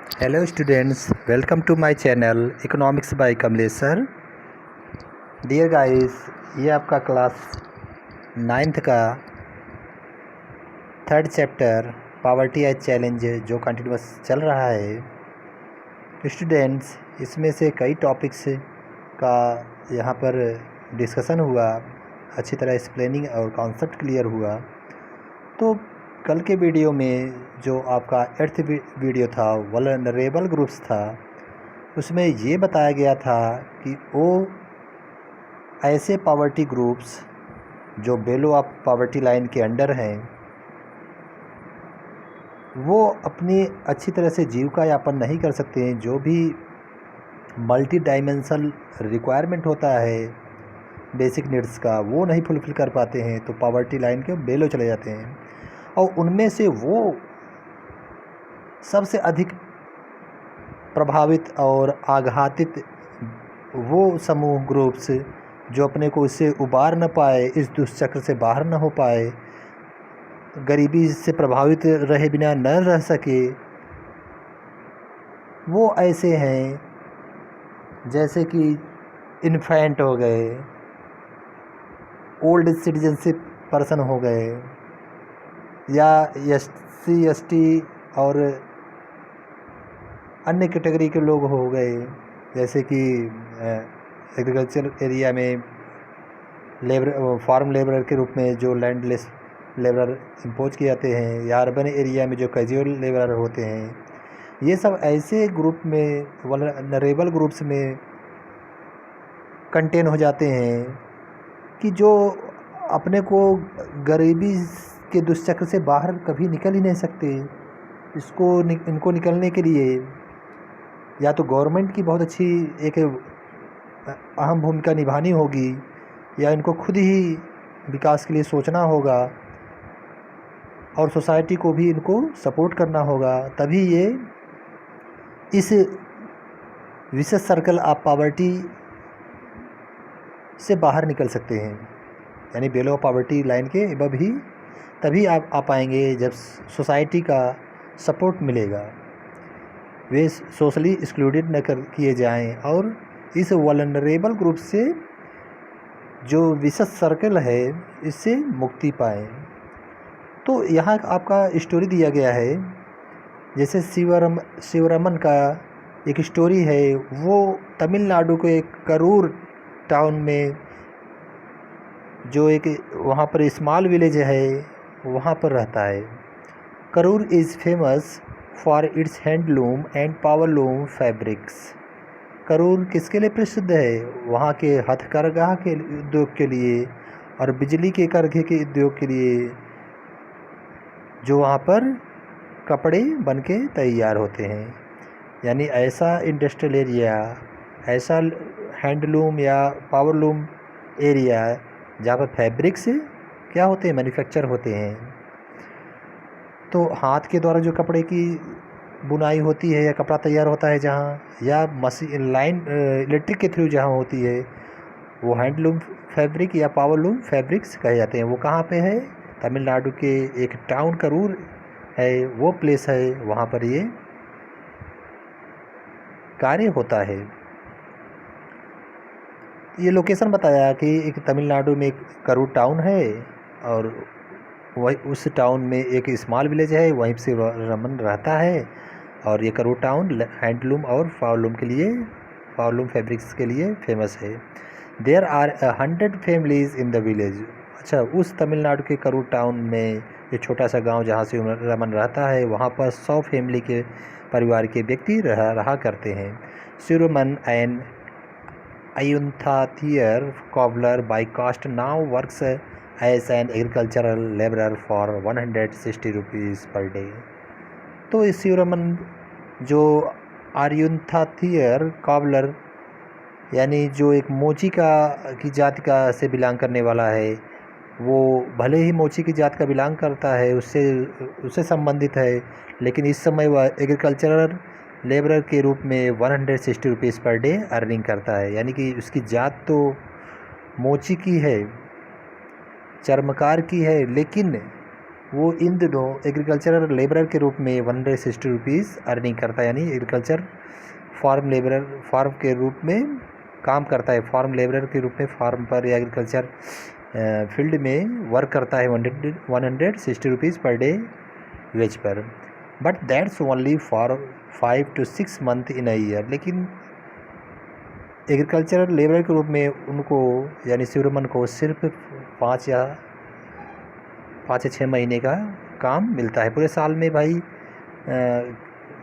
Hello students, welcome to my channel Economics by Kamlesh sir. Dear guys, ये आपका class 9th का third chapter poverty as challenge जो continuous चल रहा है। तो स्टूडेंट्स, इसमें से कई टॉपिक्स का यहाँ पर डिस्कशन हुआ, अच्छी तरह एक्सप्लेनिंग और कॉन्सेप्ट क्लियर हुआ। तो कल के वीडियो में जो आपका 8th वीडियो था वल्नरेबल ग्रुप्स था, उसमें ये बताया गया था कि वो ऐसे पॉवर्टी ग्रुप्स जो बेलो ऑफ पॉवर्टी लाइन के अंडर हैं, वो अपनी अच्छी तरह से जीविका यापन नहीं कर सकते हैं। जो भी मल्टी डायमेंशनल रिक्वायरमेंट होता है बेसिक नीड्स का, वो नहीं फुलफ़िल कर पाते हैं, तो पॉवर्टी लाइन के बेलो चले जाते हैं। और उनमें से वो सबसे अधिक प्रभावित और आघातित वो समूह ग्रुप्स जो अपने को इससे उबार न पाए, इस दुष्चक्र से बाहर न हो पाए, गरीबी से प्रभावित रहे बिना न रह सके, वो ऐसे हैं जैसे कि इन्फेंट हो गए, ओल्ड सिटीजनशिप पर्सन हो गए, या SC ST और अन्य कैटेगरी के लोग हो गए, जैसे कि एग्रीकल्चर एरिया में लेबर फार्म लेबर के रूप में जो लैंडलेस लेबर इम्पोज किए जाते हैं, या अर्बन एरिया में जो कैजुअल लेबर होते हैं, ये सब ऐसे ग्रुप में वल्नरेबल ग्रुप्स में कंटेन हो जाते हैं कि जो अपने को गरीबी के दुष्चक्र से बाहर कभी निकल ही नहीं सकते। इनको निकलने के लिए या तो गवर्नमेंट की बहुत अच्छी एक अहम भूमिका निभानी होगी, या इनको खुद ही विकास के लिए सोचना होगा, और सोसाइटी को भी इनको सपोर्ट करना होगा। तभी ये इस विशेष सर्कल ऑफ पॉवर्टी से बाहर निकल सकते हैं, यानी बेलो ऑफ पॉवर्टी लाइन के अबव ही तभी आप आ पाएंगे जब सोसाइटी का सपोर्ट मिलेगा, वे सोशली एक्सक्लूडेड न किए जाएं और इस वल्नरेबल ग्रुप से जो विशेष सर्कल है इससे मुक्ति पाएं। तो यहाँ आपका स्टोरी दिया गया है, जैसे शिवरमन का एक स्टोरी है। वो तमिलनाडु के करूर टाउन में जो एक वहाँ पर स्मॉल विलेज है, वहाँ पर रहता है। Karur is famous for its handloom and powerloom fabrics. Karur किसके लिए प्रसिद्ध है? वहाँ के हथकरघा के उद्योग के लिए और बिजली के करघे के उद्योग के लिए, जो वहाँ पर कपड़े बन के तैयार होते हैं। यानी ऐसा इंडस्ट्रियल एरिया, ऐसा हैंडलूम या पावरलूम एरिया जहाँ पर फैब्रिक्स क्या होते हैं, मैन्युफैक्चर होते हैं। तो हाथ के द्वारा जो कपड़े की बुनाई होती है या कपड़ा तैयार होता है जहाँ, या मशीन लाइन इलेक्ट्रिक के थ्रू जहाँ होती है, वो हैंडलूम फैब्रिक या पावरलूम फैब्रिक्स कहे जाते हैं। वो कहाँ पे है? तमिलनाडु के एक टाउन करूर है, वो प्लेस है, वहाँ पर ये कार्य होता है। ये लोकेशन बताया कि एक तमिलनाडु में एक करूर टाउन है, और वही उस टाउन में एक स्मॉल विलेज है, वहीं से रमन रहता है। और ये करूर टाउन हैंडलूम और पावरलूम फैब्रिक्स के लिए फेमस है। There are 100 families in the village. अच्छा, उस तमिलनाडु के करूर टाउन में ये छोटा सा गांव जहाँ से रमन रहता है, वहाँ पर 100 फैमिली के परिवार के व्यक्ति रहा करते हैं। Sivaraman and Ayunthathier cobbler by caste now works as an agricultural laborer for 160 rupees per day। तो इस शिवरमन जो आर्युन्थाथियर कॉबलर, यानी जो एक मोची की जाति का से बिलोंग करने वाला है, वो भले ही मोची की जात का बिलोंग करता है, उससे संबंधित है, लेकिन इस समय वह एग्रीकल्चरल लेबरर के रूप में 160 रुपीज़ पर डे अर्निंग करता है। यानी कि उसकी जात तो मोची की है, चर्मकार की है, लेकिन वो इन दिनों एग्रीकल्चरल लेबरर के रूप में 160 रुपीज़ अर्निंग करता है, यानी एग्रीकल्चर फार्म के रूप में काम करता है, फार्म लेबरर के रूप में फार्म पर या एग्रीकल्चर फील्ड में वर्क करता है 160 रुपीज़ पर डे वेज पर। But that's only for 5 to 6 month in a year. लेकिन एग्रीकल्चरल लेबर के रूप में उनको यानी शिवरमन को सिर्फ 5 या 6 महीने का काम मिलता है पूरे साल में। भाई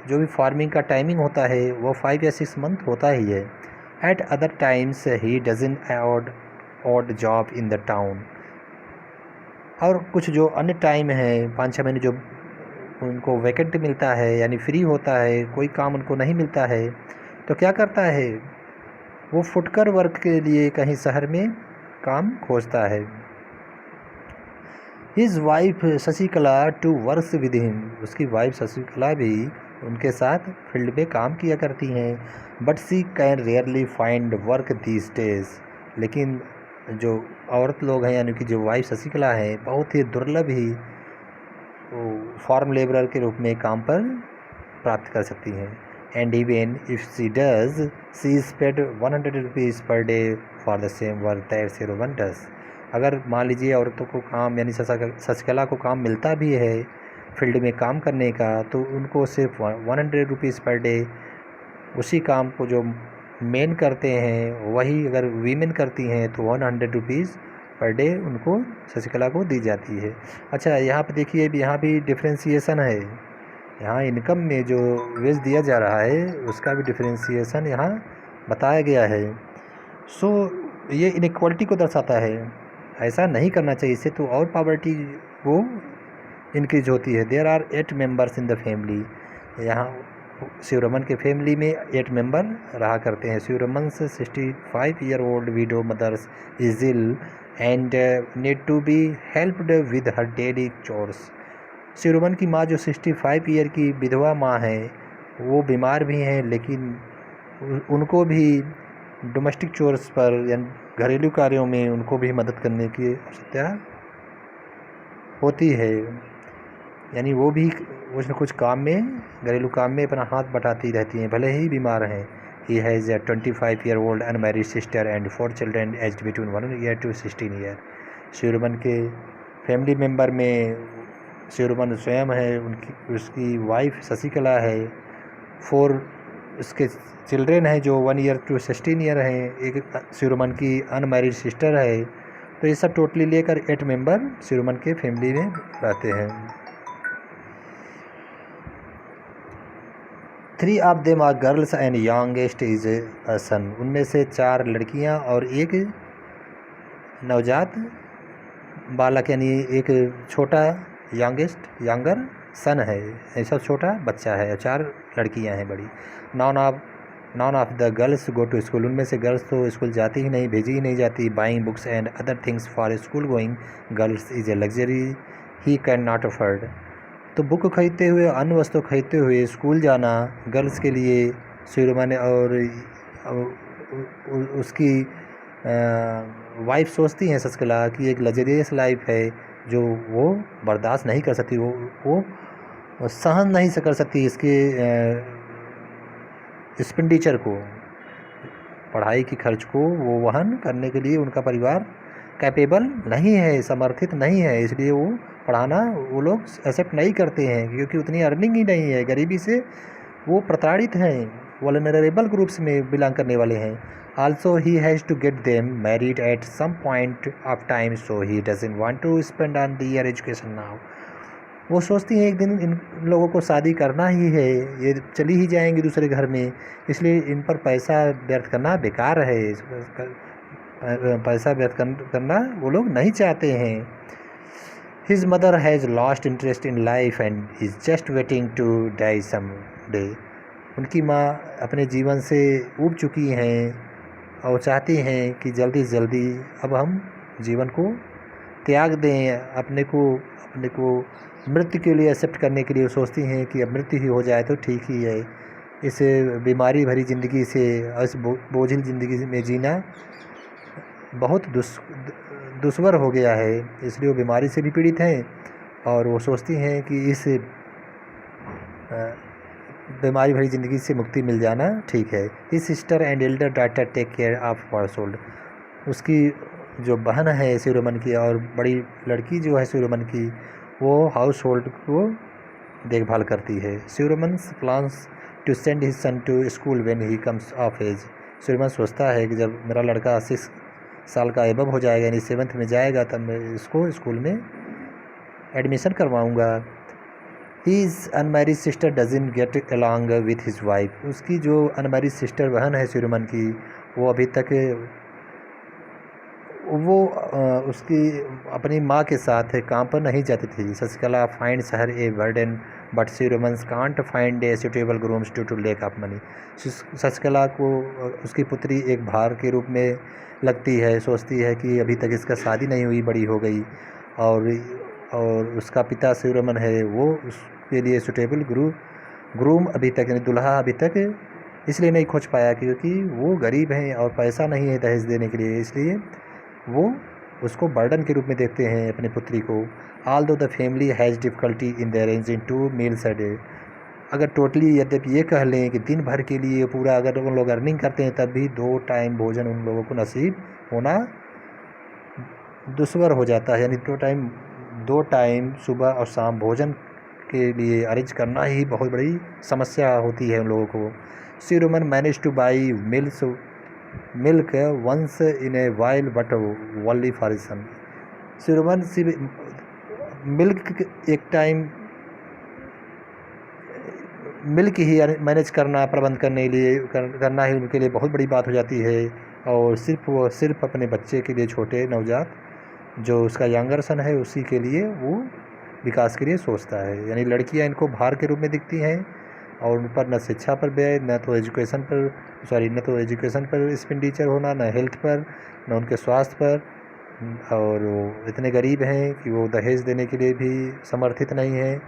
जो भी फार्मिंग का टाइमिंग होता है वो 5 या 6 मंथ होता ही है। Eight other times he doesn't odd job in the town. और कुछ जो अन्य टाइम है 5-6 महीने जो उनको वैकेंट मिलता है यानी फ्री होता है, कोई काम उनको नहीं मिलता है, तो क्या करता है वो फुटकर वर्क के लिए कहीं शहर में काम खोजता है। His wife Shashikala too works with him. उसकी वाइफ शशिकला भी उनके साथ फील्ड में काम किया करती हैं। But she can rarely find work these days. लेकिन जो औरत लोग हैं यानी कि जो वाइफ शशिकला है बहुत ही दुर्लभ ही फार्म लेबरर के रूप में काम पर प्राप्त कर सकती हैं। And even if she does she is paid 100 rupees per day for the same work that Sivaraman does. अगर मान लीजिए औरतों को काम यानी शशिकला को काम मिलता भी है फील्ड में काम करने का, तो उनको सिर्फ 100 रुपीज़ पर डे उसी काम को जो मेन करते हैं वही अगर वीमेन करती हैं तो 100 रुपीज़ पर डे उनको शशिकला को दी जाती है। अच्छा, यहाँ पे देखिए यहाँ भी डिफ्रेंसीसन है। यहाँ इनकम में जो वेज दिया जा रहा है उसका भी डिफ्रेंसीसन यहाँ बताया गया है। सो ये इनक्वालिटी को दर्शाता है। ऐसा नहीं करना चाहिए, इससे तो और पॉवर्टी वो इंक्रीज होती है। There are 8 members in the family. यहाँ शिवरमन के फैमिली में 8 मेंबर रहा करते हैं। Sivaraman 65 year old widow mothers is ill and need to be helped with her daily chores. Sivaraman की माँ जो 65 ईयर की विधवा माँ है वो बीमार भी हैं, लेकिन उनको भी डोमेस्टिक चोर्स पर यानी घरेलू कार्यों में उनको भी मदद करने की आवश्यकता होती है। यानी वो भी कुछ न कुछ काम में घरेलू काम में अपना हाथ बटाती रहती हैं भले ही बीमार हैं। He has a 25 year old unmarried sister and 4 children aged between 1 year to 16 year। Sivaraman के फैमिली मेंबर में शिवरमन स्वयं है, उसकी वाइफ शशिकला है, 4 उसके चिल्ड्रेन हैं जो 1 year to 16 year हैं, एक शिवरमन की अनमैरिड सिस्टर है। तो ये सब टोटली लेकर 8 मेंबर शिवरमन के फैमिली में रहते हैं। 3 of them are girls and youngest is a son. उनमें से 4 लड़कियां और एक नवजात बालक यानी एक छोटा यंगर सन है, ऐसा छोटा बच्चा है। 4 लड़कियां हैं बड़ी। None of the girls go to school. उनमें से गर्ल्स तो स्कूल जाती ही नहीं, भेजी ही नहीं जाती। Buying books and other things for school going girls is a luxury he can not afford. तो बुक खरीदते हुए, अन्य वस्तु खरीदते हुए स्कूल जाना गर्ल्स के लिए शिवरमन और उसकी वाइफ सोचती हैं शशिकला कि एक लग्जरियस लाइफ है जो वो बर्दाश्त नहीं कर सकती, वो सहन नहीं कर सकती इसके एक्सपेंडिचर को, पढ़ाई की खर्च को वो वहन करने के लिए उनका परिवार कैपेबल नहीं है, समर्थित नहीं है। इसलिए वो पढ़ाना वो लोग एक्सेप्ट नहीं करते हैं क्योंकि उतनी अर्निंग ही नहीं है। गरीबी से वो प्रताड़ित हैं, वल्नरेबल ग्रुप्स में बिलोंग करने वाले हैं। Also he has to get them married at some point of time, so he doesn't want to spend on their education now. वो सोचती हैं एक दिन इन लोगों को शादी करना ही है, ये चली ही जाएंगी दूसरे घर में, इसलिए इन पर पैसा व्यर्थ करना बेकार है। पैसा व्यर्थ करना वो लोग नहीं चाहते हैं। His mother has lost interest in life and is just waiting to die some day. उनकी माँ अपने जीवन से ऊब चुकी हैं और चाहती हैं कि जल्दी से जल्दी अब हम जीवन को त्याग दें, अपने को मृत्यु के लिए एक्सेप्ट करने के लिए। सोचती हैं कि अब मृत्यु ही हो जाए तो ठीक ही है। इस बीमारी भरी ज़िंदगी से, इस बोझिल ज़िंदगी में जीना बहुत दुश्वार हो गया है, इसलिए वो बीमारी से भी पीड़ित हैं और वो सोचती हैं कि इस बीमारी भरी ज़िंदगी से मुक्ति मिल जाना ठीक है। His sister and elder daughter take care of household. उसकी जो बहन है शिरोमन की और बड़ी लड़की जो है शिरोमन की, वो हाउस होल्ड को देखभाल करती है। Shiroman plans to send his son to school when he comes of age. Shiroman सोचता है कि जब मेरा लड़का 6 साल का एबव हो जाएगा, यानी 7th में जाएगा, तब मैं इसको स्कूल में एडमिशन करवाऊँगा। His unmarried sister doesn't get along with his wife. उसकी जो अनमैरिड सिस्टर बहन है शिरोमन की, वो अभी तक उसकी अपनी माँ के साथ काम पर नहीं जाती थी। Shashikala finds her a burden but Shiroman can't find a suitable grooms due to lack of money. Shashikala को उसकी पुत्री एक भार के रूप में लगती है। सोचती है कि अभी तक इसका शादी नहीं हुई, बड़ी हो गई, और उसका पिता शिरोमन है, वो उसके लिए सुटेबल ग्रूम अभी तक, यानी दुल्हा अभी तक इसलिए नहीं खोज पाया क्योंकि वो गरीब हैं और पैसा नहीं है दहेज देने के लिए, इसलिए वो उसको बर्डन के रूप में देखते हैं अपनी पुत्री को। ऑल दो the family has difficulty in the arranging 2 meals a day. अगर टोटली यद्यपि ये कह लें कि दिन भर के लिए पूरा अगर उन लोग अर्निंग करते हैं, तब भी 2 टाइम भोजन उन लोगों को नसीब होना दुश्वार हो जाता है। यानी 2 टाइम सुबह और शाम भोजन के लिए अरेंज करना ही बहुत बड़ी समस्या होती है उन लोगों को। Shiroman manage to buy milk once in a while but only for son. Shiroman सिर्फ मिल्क एक टाइम मिल्क ही मैनेज करना, प्रबंध करना ही उनके लिए बहुत बड़ी बात हो जाती है, और सिर्फ अपने बच्चे के लिए, छोटे नवजात जो उसका यंगर सन है, उसी के लिए वो विकास के लिए सोचता है। यानी लड़कियां इनको भार के रूप में दिखती हैं और उन पर न शिक्षा पर व्यय, न तो एजुकेशन पर एक्सपेंडिचर होना, न हेल्थ पर, न उनके स्वास्थ्य पर, और वो इतने गरीब हैं कि वो दहेज देने के लिए भी समर्थित नहीं है।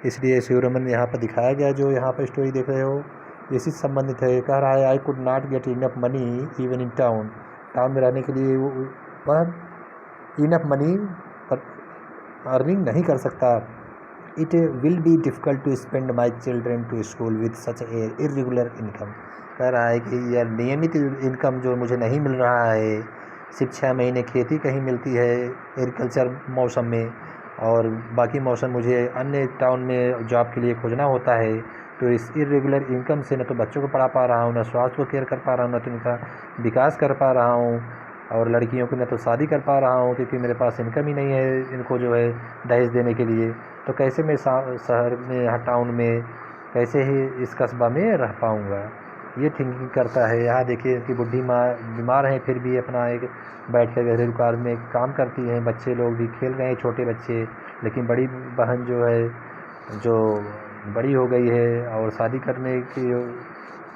इसलिए शिरोमन यहाँ पर दिखाया गया, जो यहाँ पर स्टोरी देख रहे हो, इसी से संबंधित है। कह रहा है I could not get enough money even in town में रहने के लिए वह इनफ मनी पर अर्निंग नहीं कर सकता। It will be difficult to spend my children to school with such a irregular income. कह रहा है कि यह नियमित इनकम जो मुझे नहीं मिल रहा है, सिर्फ 6 महीने खेती कहीं मिलती है एग्रीकल्चर मौसम में, और बाकी मौसम मुझे अन्य टाउन में जॉब के लिए खोजना होता है। तो इस इरेगुलर इनकम से न तो बच्चों को पढ़ा पा रहा हूँ, न स्वास्थ्य को केयर कर पा रहा हूँ, न तो उनका विकास कर पा रहा हूँ, और लड़कियों को न तो शादी कर पा रहा हूँ क्योंकि मेरे पास इनकम ही नहीं है इनको जो है दहेज देने के लिए। तो कैसे मैं शहर में, यहाँ टाउन में, कैसे ही इस कस्बा में रह पाऊँगा, ये थिंकिंग करता है। यहाँ देखिए कि बुढ़ी माँ बीमार हैं, फिर भी अपना एक बैठ कर घरेलू कार्य में काम करती हैं। बच्चे लोग भी खेल रहे हैं, छोटे बच्चे, लेकिन बड़ी बहन जो है, जो बड़ी हो गई है और शादी करने की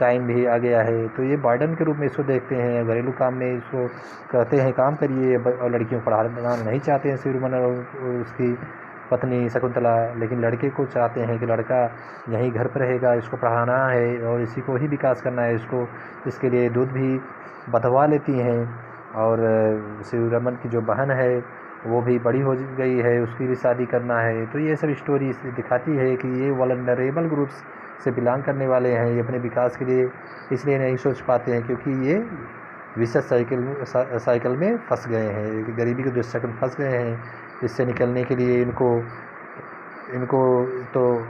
टाइम भी आ गया है, तो ये बर्डन के रूप में इसको देखते हैं। घरेलू काम में इसको कहते हैं काम करिए, और लड़कियों को पढ़ाना नहीं चाहते हैं शिरोमन और उसकी पत्नी शकुंतला, लेकिन लड़के को चाहते हैं कि लड़का यहीं घर पर रहेगा, इसको पढ़ाना है और इसी को ही विकास करना है। इसके लिए दूध भी बधवा लेती हैं, और शिरोमन की जो बहन है वो भी बड़ी हो गई है, उसकी भी शादी करना है। तो ये सब स्टोरी दिखाती है कि ये वल्नरेबल ग्रुप्स से बिलोंग करने वाले हैं, ये अपने विकास के लिए इसलिए नहीं सोच पाते हैं क्योंकि ये विशेष साइकिल में फंस गए हैं, गरीबी के दुष्चक्र में फंस गए हैं। इससे निकलने के लिए इनको तो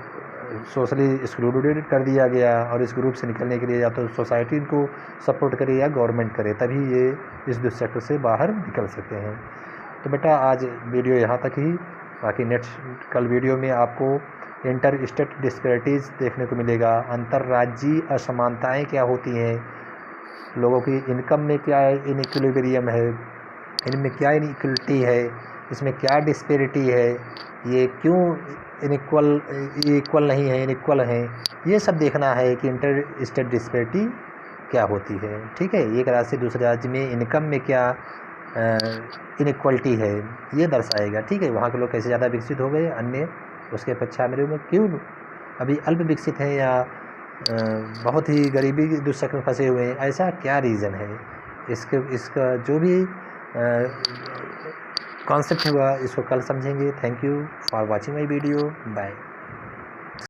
सोशली एक्सक्लूडेड कर दिया गया, और इस ग्रुप से निकलने के लिए या तो सोसाइटी इनको सपोर्ट करे या गवर्नमेंट करे, तभी ये इस दुष्चक्र से बाहर निकल सकते हैं। तो बेटा आज वीडियो यहाँ तक ही, बाकी नेक्स्ट कल वीडियो में आपको इंटर स्टेट डिस्पैरिटीज़ देखने को मिलेगा। अंतर्राज्यीय असमानताएं क्या होती हैं, लोगों की इनकम में क्या इनइक्विलिब्रियम है, इनमें क्या इनइक्वलिटी है, इसमें क्या डिस्पैरिटी है, ये क्यों इक्वल नहीं है, इनइक्वल हैं, ये सब देखना है कि इंटर स्टेट डिस्पैरिटी क्या होती है। ठीक है, एक राज्य से दूसरे राज्य में इनकम में क्या इनइक्वलिटी है, ये दर्शाएगा। ठीक है, वहाँ के लोग कैसे ज़्यादा विकसित हो गए, अन्य उसके अपेक्षा मेरे में क्यों अभी अल्प विकसित हैं या बहुत ही गरीबी के दुष्चक्र में फंसे हुए हैं, ऐसा क्या रीज़न है। इसका जो भी कॉन्सेप्ट हुआ इसको कल समझेंगे। Thank you for watching my video. Bye.